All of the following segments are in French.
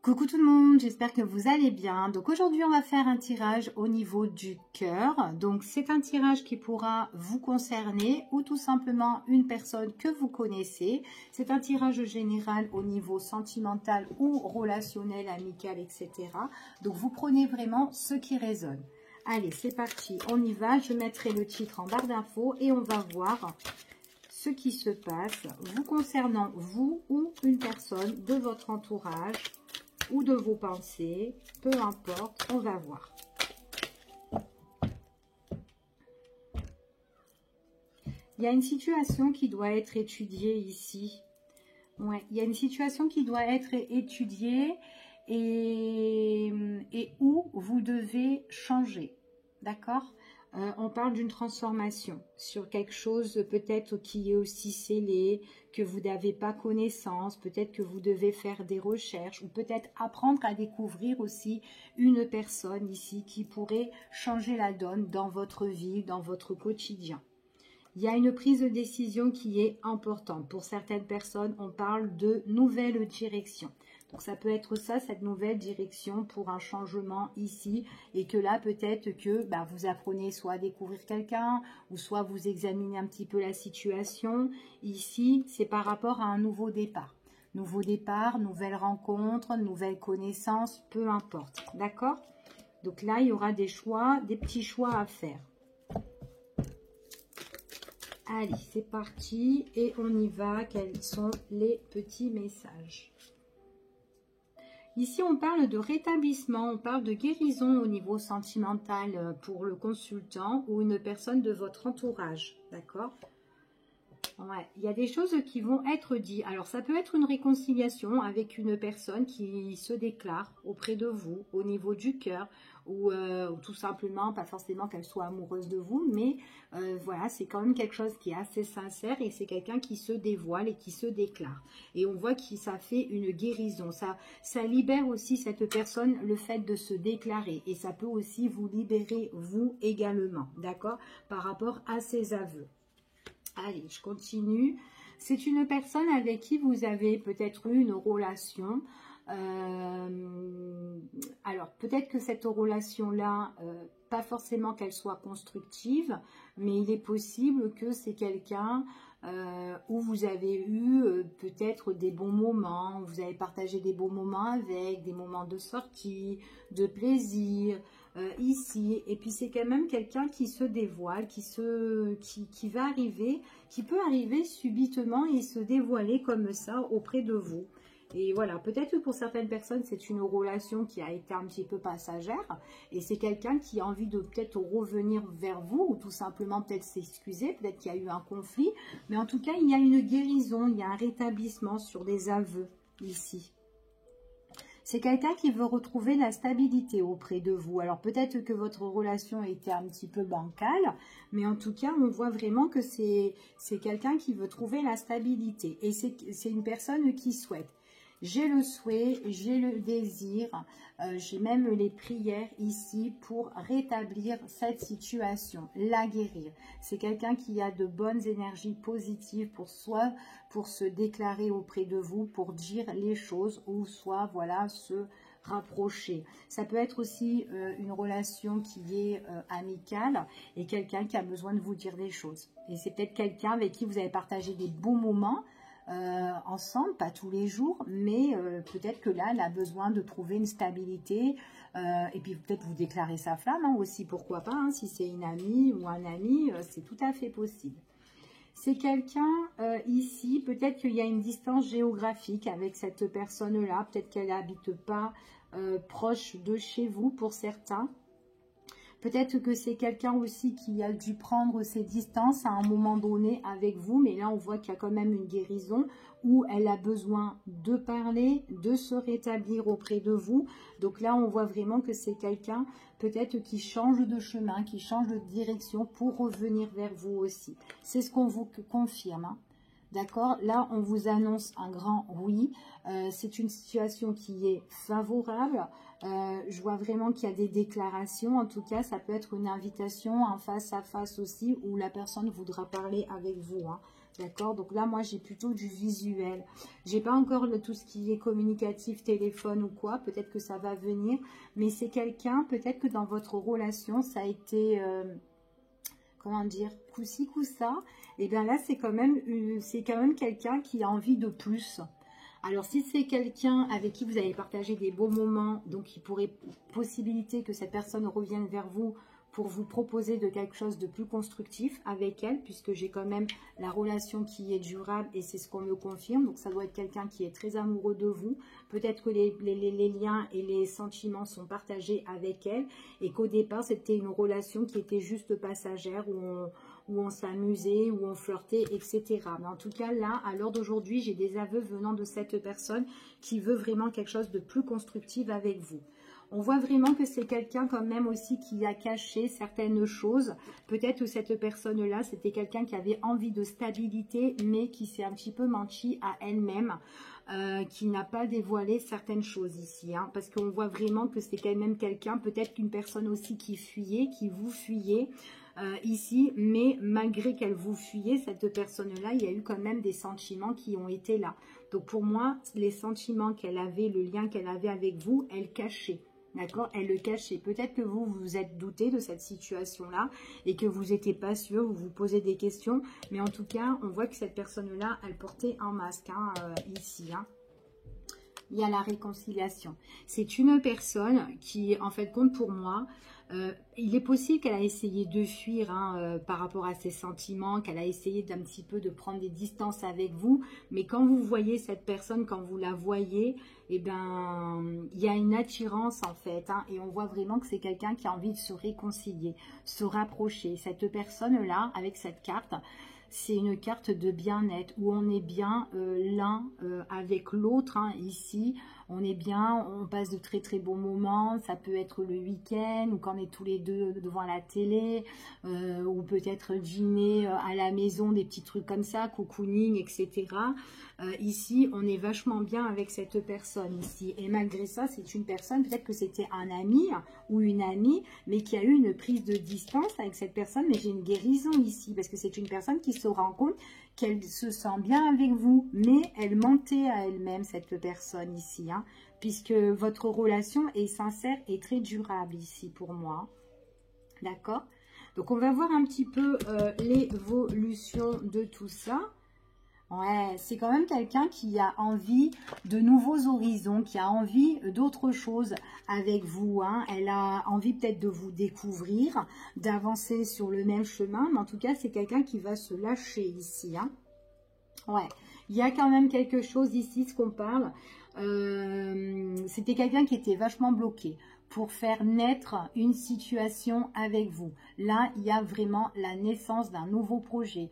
Coucou tout le monde, j'espère que vous allez bien. Donc aujourd'hui on va faire un tirage au niveau du cœur. Donc c'est un tirage qui pourra vous concerner ou tout simplement une personne que vous connaissez. C'est un tirage général au niveau sentimental ou relationnel, amical, etc. Donc vous prenez vraiment ce qui résonne. Allez, c'est parti, on y va. Je mettrai le titre en barre d'infos et on va voir ce qui se passe vous concernant, vous ou une personne de votre entourage ou de vos pensées, peu importe, on va voir. Il y a une situation qui doit être étudiée ici. Ouais, il y a une situation qui doit être étudiée et où vous devez changer. D'accord ? On parle d'une transformation sur quelque chose peut-être qui est aussi scellé, que vous n'avez pas connaissance, peut-être que vous devez faire des recherches ou peut-être apprendre à découvrir aussi une personne ici qui pourrait changer la donne dans votre vie, dans votre quotidien. Il y a une prise de décision qui est importante. Pour certaines personnes, on parle de nouvelle direction. Donc ça peut être ça, cette nouvelle direction pour un changement ici. Et que là, peut-être que vous apprenez soit à découvrir quelqu'un ou soit vous examinez un petit peu la situation. Ici, c'est par rapport à un nouveau départ. Nouveau départ, nouvelle rencontre, nouvelle connaissance, peu importe. D'accord ? Donc là, il y aura des choix, des petits choix à faire. Allez, c'est parti et on y va. Quels sont les petits messages? Ici, on parle de rétablissement, on parle de guérison au niveau sentimental pour le consultant ou une personne de votre entourage, d'accord? Ouais, il y a des choses qui vont être dites. Alors, ça peut être une réconciliation avec une personne qui se déclare auprès de vous, au niveau du cœur, ou tout simplement, pas forcément qu'elle soit amoureuse de vous, mais voilà, c'est quand même quelque chose qui est assez sincère et c'est quelqu'un qui se dévoile et qui se déclare. Et on voit que ça fait une guérison. Ça libère aussi cette personne, le fait de se déclarer. Et ça peut aussi vous libérer, vous également, d'accord, par rapport à ses aveux. Allez, je continue. C'est une personne avec qui vous avez peut-être eu une relation. Alors, peut-être que cette relation-là, pas forcément qu'elle soit constructive, mais il est possible que c'est quelqu'un où vous avez eu peut-être des bons moments, vous avez partagé des bons moments avec, des moments de sortie, de plaisir, ici, et puis c'est quand même quelqu'un qui se dévoile, qui va arriver, qui peut arriver subitement et se dévoiler comme ça auprès de vous. Et voilà, peut-être que pour certaines personnes, c'est une relation qui a été un petit peu passagère et c'est quelqu'un qui a envie de peut-être revenir vers vous ou tout simplement peut-être s'excuser, peut-être qu'il y a eu un conflit, mais en tout cas, il y a une guérison, il y a un rétablissement sur des aveux ici. C'est quelqu'un qui veut retrouver la stabilité auprès de vous. Alors peut-être que votre relation était un petit peu bancale, mais en tout cas, on voit vraiment que c'est quelqu'un qui veut trouver la stabilité. Et c'est une personne qui souhaite. J'ai le souhait, j'ai le désir, j'ai même les prières ici pour rétablir cette situation, la guérir. C'est quelqu'un qui a de bonnes énergies positives pour soi, pour se déclarer auprès de vous, pour dire les choses ou soit voilà se rapprocher. Ça peut être aussi une relation qui est amicale et quelqu'un qui a besoin de vous dire des choses. Et c'est peut-être quelqu'un avec qui vous avez partagé des bons moments, ensemble, pas tous les jours, mais peut-être que là, elle a besoin de trouver une stabilité et puis peut-être vous déclarer sa flamme aussi, pourquoi pas, hein, si c'est une amie ou un ami, c'est tout à fait possible. C'est quelqu'un ici, peut-être qu'il y a une distance géographique avec cette personne-là, peut-être qu'elle n'habite pas proche de chez vous pour certains. Peut-être que c'est quelqu'un aussi qui a dû prendre ses distances à un moment donné avec vous, mais là on voit qu'il y a quand même une guérison où elle a besoin de parler, de se rétablir auprès de vous. Donc là on voit vraiment que c'est quelqu'un peut-être qui change de chemin, qui change de direction pour revenir vers vous aussi. C'est ce qu'on vous confirme, hein. D'accord, là on vous annonce un grand oui, c'est une situation qui est favorable, je vois vraiment qu'il y a des déclarations, en tout cas ça peut être une invitation en face à face aussi où la personne voudra parler avec vous, hein. D'accord, donc là, moi, j'ai plutôt du visuel. J'ai pas encore tout ce qui est communicatif, téléphone ou quoi. Peut-être que ça va venir. Mais c'est quelqu'un, peut-être que dans votre relation, ça a été, comment dire, coup-ci, coup-ça. Et bien là, c'est quand même quelqu'un qui a envie de plus. Alors, si c'est quelqu'un avec qui vous avez partagé des beaux moments, donc il pourrait possibilité que cette personne revienne vers vous pour vous proposer de quelque chose de plus constructif avec elle, puisque j'ai quand même la relation qui est durable et c'est ce qu'on me confirme. Donc, ça doit être quelqu'un qui est très amoureux de vous. Peut-être que les liens et les sentiments sont partagés avec elle et qu'au départ, c'était une relation qui était juste passagère où on s'amusait, où on flirtait, etc. Mais en tout cas, là, à l'heure d'aujourd'hui, j'ai des aveux venant de cette personne qui veut vraiment quelque chose de plus constructif avec vous. On voit vraiment que c'est quelqu'un quand même aussi qui a caché certaines choses. Peut-être que cette personne-là, c'était quelqu'un qui avait envie de stabilité, mais qui s'est un petit peu menti à elle-même, qui n'a pas dévoilé certaines choses ici. Hein, parce qu'on voit vraiment que c'est quand même quelqu'un, peut-être qu'une personne aussi qui fuyait, qui vous fuyait, ici, mais malgré qu'elle vous fuyait, cette personne-là, il y a eu quand même des sentiments qui ont été là. Donc pour moi, les sentiments qu'elle avait, le lien qu'elle avait avec vous, elle cachait. D'accord, elle le cachait. Peut-être que vous vous êtes douté de cette situation-là et que vous n'étiez pas sûr, vous vous posez des questions. Mais en tout cas, on voit que cette personne-là, elle portait un masque ici. Hein. Il y a la réconciliation. C'est une personne qui, en fait, compte pour moi. Il est possible qu'elle a essayé de fuir par rapport à ses sentiments, qu'elle a essayé d'un petit peu de prendre des distances avec vous. Mais quand vous voyez cette personne, quand vous la voyez, eh ben, il y a une attirance en fait. Hein, et on voit vraiment que c'est quelqu'un qui a envie de se réconcilier, se rapprocher. Cette personne-là, avec cette carte, c'est une carte de bien-être où on est bien l'un avec l'autre. Hein, ici, on est bien, on passe de très très bons moments. Ça peut être le week-end ou quand on est tous les deux devant la télé ou peut-être dîner à la maison, des petits trucs comme ça, cocooning, etc. Ici, on est vachement bien avec cette personne ici. Et malgré ça, c'est une personne, peut-être que c'était un ami ou une amie, mais qui a eu une prise de distance avec cette personne. Mais j'ai une guérison ici, parce que c'est une personne qui se rend compte qu'elle se sent bien avec vous, mais elle mentait à elle-même, cette personne ici, hein, puisque votre relation est sincère et très durable ici pour moi. D'accord? Donc, on va voir un petit peu l'évolution de tout ça. Ouais, c'est quand même quelqu'un qui a envie de nouveaux horizons, qui a envie d'autre chose avec vous. Hein. Elle a envie peut-être de vous découvrir, d'avancer sur le même chemin. Mais en tout cas, c'est quelqu'un qui va se lâcher ici. Hein. Ouais, il y a quand même quelque chose ici, ce qu'on parle. C'était quelqu'un qui était vachement bloqué pour faire naître une situation avec vous. Là, il y a vraiment la naissance d'un nouveau projet,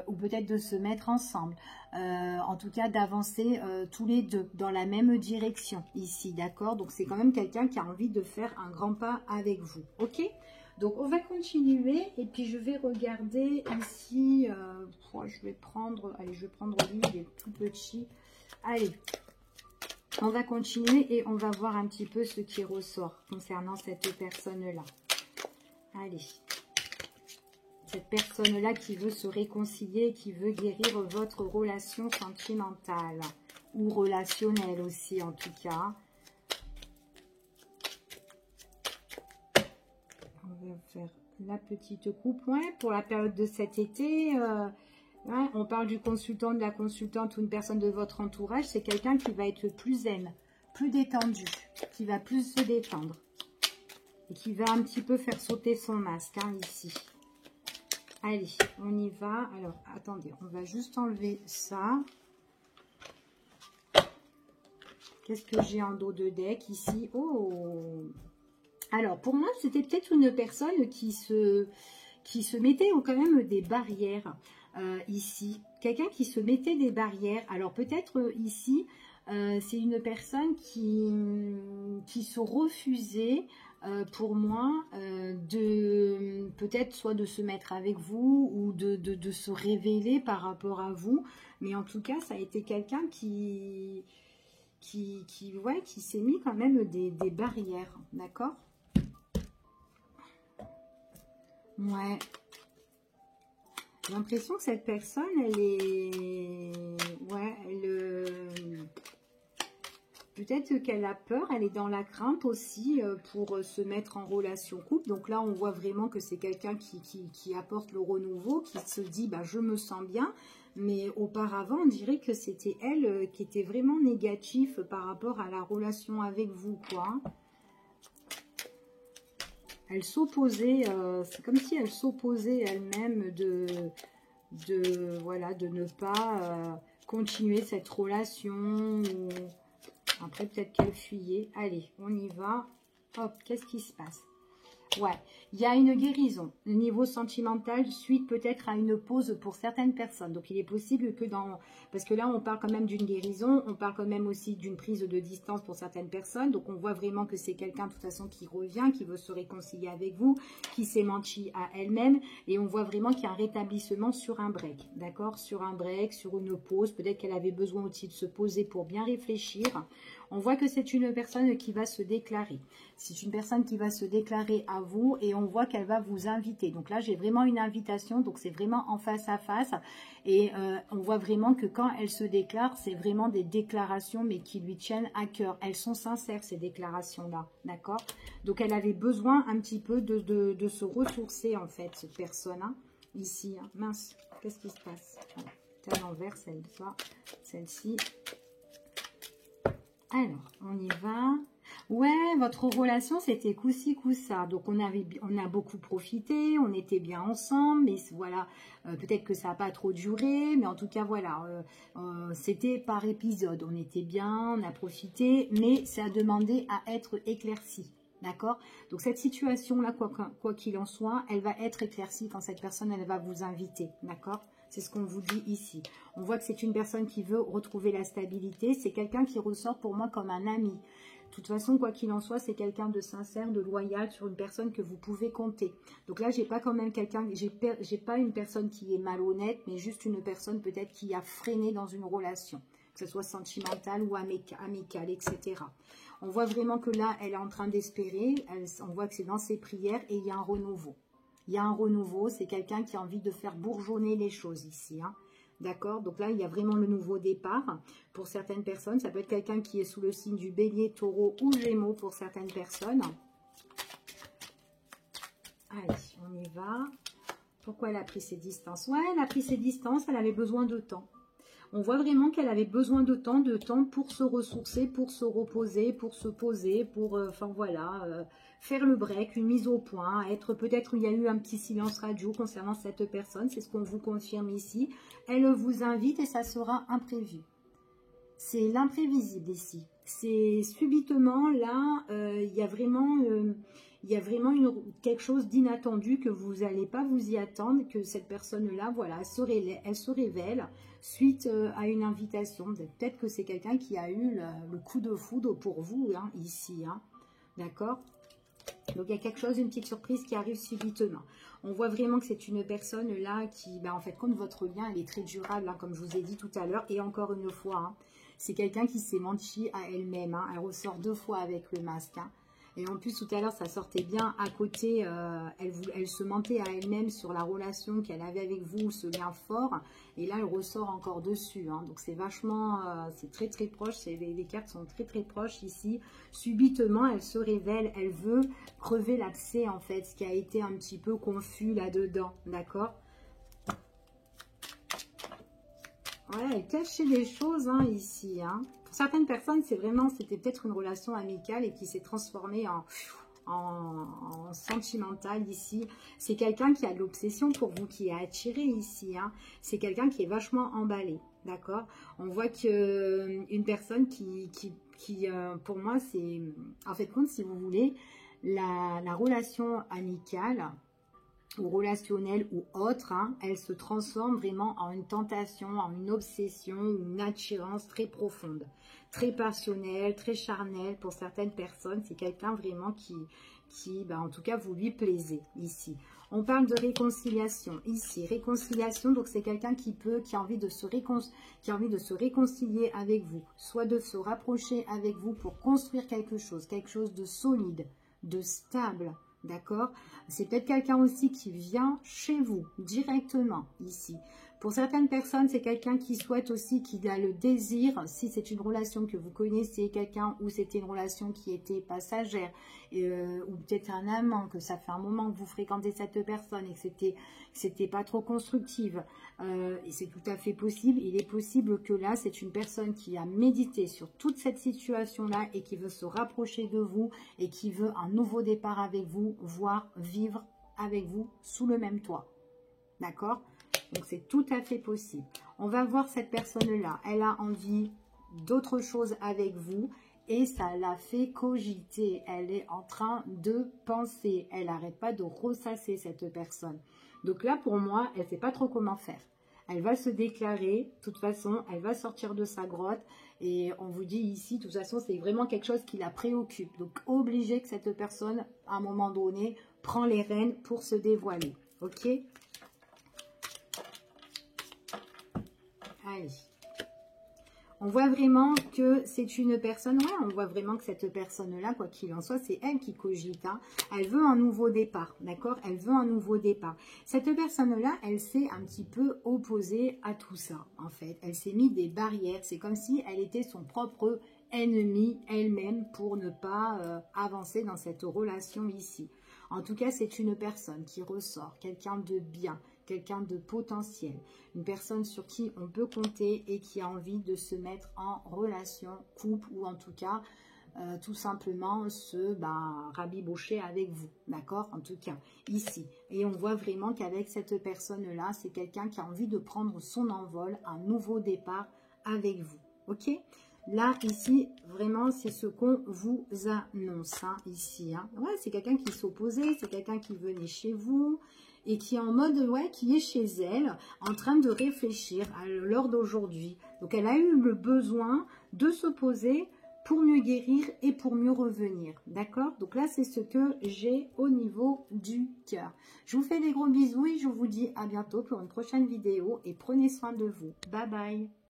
ou peut-être de se mettre ensemble, en tout cas d'avancer tous les deux dans la même direction ici, d'accord? Donc c'est quand même quelqu'un qui a envie de faire un grand pas avec vous, ok? Donc on va continuer et puis je vais regarder ici, je vais prendre lui, il est tout petit, allez. On va continuer et on va voir un petit peu ce qui ressort concernant cette personne-là. Allez. Cette personne-là qui veut se réconcilier, qui veut guérir votre relation sentimentale ou relationnelle aussi en tout cas. On va faire la petite coupe. Ouais, pour la période de cet été... Ouais, on parle du consultant, de la consultante ou une personne de votre entourage. C'est quelqu'un qui va être plus zen, plus détendu, qui va plus se détendre. Et qui va un petit peu faire sauter son masque, hein, ici. Allez, on y va. Alors, attendez, on va juste enlever ça. Qu'est-ce que j'ai en dos de deck ici? Oh! Alors, pour moi, c'était peut-être une personne qui se mettait quand même des barrières. Ici, quelqu'un qui se mettait des barrières. Alors peut-être ici, c'est une personne qui se refusait, pour moi, de peut-être soit de se mettre avec vous ou de se révéler par rapport à vous. Mais en tout cas, ça a été quelqu'un qui s'est mis quand même des barrières, d'accord? Ouais. J'ai l'impression que cette personne, elle est... Ouais, peut-être qu'elle a peur, elle est dans la crainte aussi pour se mettre en relation couple. Donc là, on voit vraiment que c'est quelqu'un qui apporte le renouveau, qui se dit, bah, je me sens bien. Mais auparavant, on dirait que c'était elle qui était vraiment négative par rapport à la relation avec vous, quoi. Elle s'opposait, c'est comme si elle s'opposait elle-même voilà, de ne pas continuer cette relation. Ou... Après, peut-être qu'elle fuyait. Allez, on y va. Hop, qu'est-ce qui se passe? Ouais, il y a une guérison. Le niveau sentimental, suite peut-être à une pause pour certaines personnes. Donc, il est possible que dans... Parce que là, on parle quand même d'une guérison. On parle quand même aussi d'une prise de distance pour certaines personnes. Donc, on voit vraiment que c'est quelqu'un, de toute façon, qui revient, qui veut se réconcilier avec vous, qui s'est menti à elle-même. Et on voit vraiment qu'il y a un rétablissement sur un break. D'accord? Sur un break, sur une pause. Peut-être qu'elle avait besoin aussi de se poser pour bien réfléchir. On voit que c'est une personne qui va se déclarer. C'est une personne qui va se déclarer à vous et on voit qu'elle va vous inviter. Donc là, j'ai vraiment une invitation. Donc, c'est vraiment en face à face. Et on voit vraiment que quand elle se déclare, c'est vraiment des déclarations, mais qui lui tiennent à cœur. Elles sont sincères, ces déclarations-là. D'accord? Donc, elle avait besoin un petit peu de se ressourcer, en fait, cette personne. Hein, ici. Hein. Mince, qu'est-ce qui se passe? C'est à l'envers, celle-ci. Alors, on y va. Ouais, votre relation, c'était coup-ci, coup-ça. Donc, on a beaucoup profité, on était bien ensemble, mais voilà, peut-être que ça n'a pas trop duré, mais en tout cas, voilà, c'était par épisode. On était bien, on a profité, mais ça a demandé à être éclairci. D'accord? Donc, cette situation-là, quoi qu'il en soit, elle va être éclaircie quand cette personne, elle va vous inviter. D'accord? C'est ce qu'on vous dit ici. On voit que c'est une personne qui veut retrouver la stabilité. C'est quelqu'un qui ressort pour moi comme un ami. De toute façon, quoi qu'il en soit, c'est quelqu'un de sincère, de loyal, sur une personne que vous pouvez compter. Donc là, j'ai pas quand même quelqu'un, j'ai pas une personne qui est malhonnête, mais juste une personne peut-être qui a freiné dans une relation, que ce soit sentimentale ou amicale, etc. On voit vraiment que là, elle est en train d'espérer. On voit que c'est dans ses prières et il y a un renouveau. Il y a un renouveau, c'est quelqu'un qui a envie de faire bourgeonner les choses ici. Hein. D'accord? Donc là, il y a vraiment le nouveau départ pour certaines personnes. Ça peut être quelqu'un qui est sous le signe du bélier, taureau ou gémeaux pour certaines personnes. Allez, on y va. Pourquoi elle a pris ses distances? Ouais, elle a pris ses distances, elle avait besoin de temps. On voit vraiment qu'elle avait besoin de temps pour se ressourcer, pour se reposer, pour se poser, pour, enfin voilà, faire le break, une mise au point, peut-être il y a eu un petit silence radio concernant cette personne, c'est ce qu'on vous confirme ici. Elle vous invite et ça sera imprévu. C'est l'imprévisible ici. C'est subitement là, il y a vraiment quelque chose d'inattendu que vous n'allez pas vous y attendre, que cette personne-là, voilà, elle se révèle suite à une invitation. Peut-être que c'est quelqu'un qui a eu le coup de foudre pour vous, hein, ici. Hein, d'accord? Donc, il y a quelque chose, une petite surprise qui arrive subitement. On voit vraiment que c'est une personne là qui, en fait, comme votre lien, elle est très durable, hein, comme je vous ai dit tout à l'heure. Et encore une fois, hein, c'est quelqu'un qui s'est menti à elle-même. Hein, elle ressort 2 fois avec le masque. Hein. Et en plus, tout à l'heure, ça sortait bien à côté. Elle se mentait à elle-même sur la relation qu'elle avait avec vous, ce lien fort. Et là, elle ressort encore dessus. Hein. Donc, c'est vachement, c'est très, très proche. Les cartes sont très, très proches ici. Subitement, elle se révèle. Elle veut crever l'abcès, en fait, ce qui a été un petit peu confus là-dedans. D'accord? Voilà, elle cachait des choses hein, ici. Hein. Pour certaines personnes, c'était peut-être une relation amicale et qui s'est transformée en sentimentale ici. C'est quelqu'un qui a de l'obsession pour vous, qui est attiré ici. Hein. C'est quelqu'un qui est vachement emballé. D'accord? On voit qu'une personne qui pour moi, c'est... En fait, compte, si vous voulez, la relation amicale ou relationnelle ou autre, hein, elle se transforme vraiment en une tentation, en une obsession, une attirance très profonde, très passionnelle, très charnelle pour certaines personnes. C'est quelqu'un vraiment qui en tout cas, vous lui plaisez ici. On parle de réconciliation ici. Réconciliation, donc c'est quelqu'un qui a envie de se réconcilier avec vous, soit de se rapprocher avec vous pour construire quelque chose de solide, de stable. d'accord? C'est peut-être quelqu'un aussi qui vient chez vous, directement, ici. Pour certaines personnes, c'est quelqu'un qui souhaite aussi, qui a le désir, si c'est une relation que vous connaissez, quelqu'un ou c'était une relation qui était passagère, ou peut-être un amant, que ça fait un moment que vous fréquentez cette personne et que c'était pas trop constructive, et c'est tout à fait possible. Il est possible que là, c'est une personne qui a médité sur toute cette situation-là et qui veut se rapprocher de vous et qui veut un nouveau départ avec vous, voire vivre avec vous sous le même toit. D'accord? Donc, c'est tout à fait possible. On va voir cette personne-là. Elle a envie d'autre chose avec vous et ça l'a fait cogiter. Elle est en train de penser. Elle n'arrête pas de ressasser cette personne. Donc là, pour moi, elle ne sait pas trop comment faire. Elle va se déclarer. De toute façon, elle va sortir de sa grotte. Et on vous dit ici, de toute façon, c'est vraiment quelque chose qui la préoccupe. Donc, obligé que cette personne, à un moment donné, prend les rênes pour se dévoiler. Ok ? Allez. On voit vraiment que c'est une personne, ouais, on voit vraiment que cette personne-là, quoi qu'il en soit, c'est elle qui cogite. Hein. Elle veut un nouveau départ, d'accord? Elle veut un nouveau départ. Cette personne-là, elle s'est un petit peu opposée à tout ça, en fait. Elle s'est mis des barrières. C'est comme si elle était son propre ennemie elle-même pour ne pas avancer dans cette relation ici. En tout cas, c'est une personne qui ressort, quelqu'un de bien, quelqu'un de potentiel, une personne sur qui on peut compter et qui a envie de se mettre en relation, couple ou en tout cas, tout simplement se rabibocher avec vous, d'accord? En tout cas, ici. Et on voit vraiment qu'avec cette personne-là, c'est quelqu'un qui a envie de prendre son envol, un nouveau départ avec vous, ok? Là, ici, vraiment, c'est ce qu'on vous annonce, hein, ici. Hein. Ouais, c'est quelqu'un qui s'opposait, c'est quelqu'un qui venait chez vous et qui est en mode, ouais, qui est chez elle, en train de réfléchir à l'heure d'aujourd'hui. Donc, elle a eu le besoin de se poser pour mieux guérir et pour mieux revenir, d'accord? Donc là, c'est ce que j'ai au niveau du cœur. Je vous fais des gros bisous et je vous dis à bientôt pour une prochaine vidéo et prenez soin de vous. Bye bye!